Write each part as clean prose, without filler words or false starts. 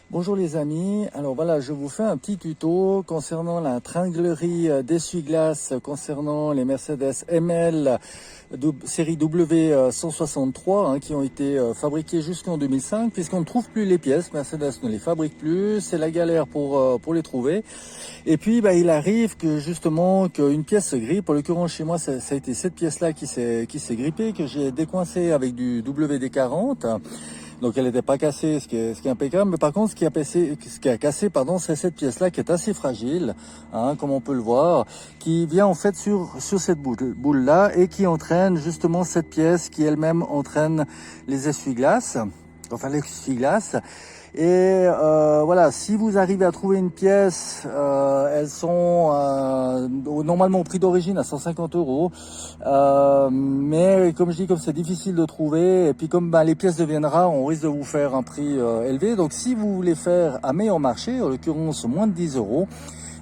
Bonjour les amis, alors voilà, je vous fais un petit tuto concernant la tringlerie d'essuie-glace concernant les Mercedes ML série W163 qui ont été fabriquées jusqu'en 2005 puisqu'on ne trouve plus les pièces, Mercedes ne les fabrique plus, c'est la galère pour les trouver. Et puis il arrive que justement qu'une pièce se grippe, pour l'occurrence chez moi ça a été cette pièce là qui s'est grippée, que j'ai décoincée avec du WD-40. Donc elle n'était pas cassée, ce qui est impeccable. Mais par contre, ce qui a cassé, c'est cette pièce-là qui est assez fragile, comme on peut le voir, qui vient en fait sur cette boule-là et qui entraîne justement cette pièce qui elle-même entraîne les essuie-glaces, enfin l'essuie-glace. Et voilà, si vous arrivez à trouver une pièce, elles sont normalement au prix d'origine à 150 €. Mais comme je dis, comme c'est difficile de trouver, et puis comme les pièces deviennent rares, on risque de vous faire un prix élevé. Donc si vous voulez faire à meilleur marché, en l'occurrence moins de 10 €,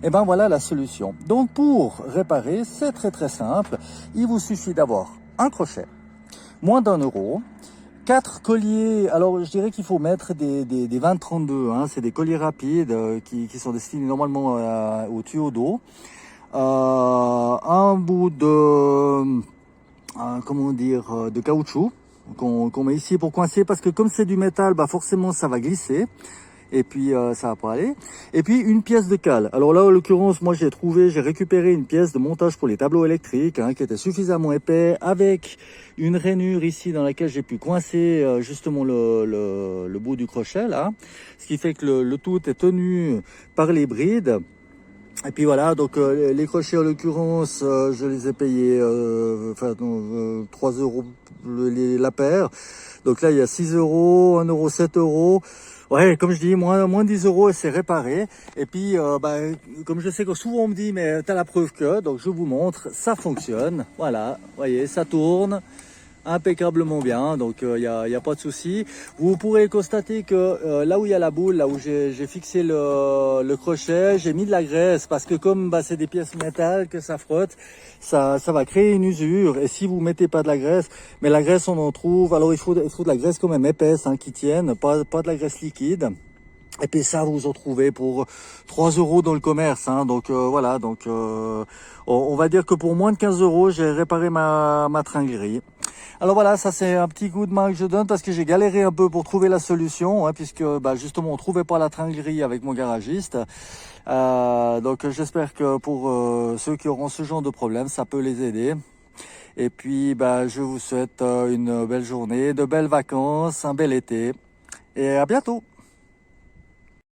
et voilà la solution. Donc pour réparer, c'est très simple. Il vous suffit d'avoir un crochet, moins d'1 €. 4 colliers, alors je dirais qu'il faut mettre des 20-32, c'est des colliers rapides qui sont destinés normalement au tuyau d'eau. Un bout de, de caoutchouc qu'on met ici pour coincer, parce que comme c'est du métal, forcément ça va glisser. Et puis ça va pas aller. Et puis une pièce de cale. Alors là en l'occurrence moi j'ai récupéré une pièce de montage pour les tableaux électriques qui était suffisamment épais, avec une rainure ici dans laquelle j'ai pu coincer justement le bout du crochet là, ce qui fait que le tout est tenu par les brides. Et puis voilà, donc les crochets en l'occurrence je les ai payés 3 € la paire. Donc là il y a 6 €, 1 €, 7 €. Ouais, comme je dis, moins 10 € et c'est réparé. Et puis, comme je sais que souvent on me dit, mais t'as la preuve que, donc je vous montre, ça fonctionne. Voilà, voyez, ça tourne impeccablement bien, donc il y a pas de souci. Vous pourrez constater que là où il y a la boule, là où j'ai fixé le crochet, j'ai mis de la graisse, parce que comme c'est des pièces métal que ça frotte, ça va créer une usure. Et si vous mettez pas de la graisse, mais la graisse on en trouve, alors il faut de la graisse quand même épaisse qui tienne, pas de la graisse liquide. Et puis ça, vous en trouvez pour 3 € dans le commerce. Donc voilà, donc on va dire que pour moins de 15 €, j'ai réparé ma tringlerie. Alors voilà, ça c'est un petit coup de main que je donne parce que j'ai galéré un peu pour trouver la solution, puisque justement on trouvait pas la tringlerie avec mon garagiste. Donc j'espère que pour ceux qui auront ce genre de problème, ça peut les aider. Et puis je vous souhaite une belle journée, de belles vacances, un bel été, et à bientôt.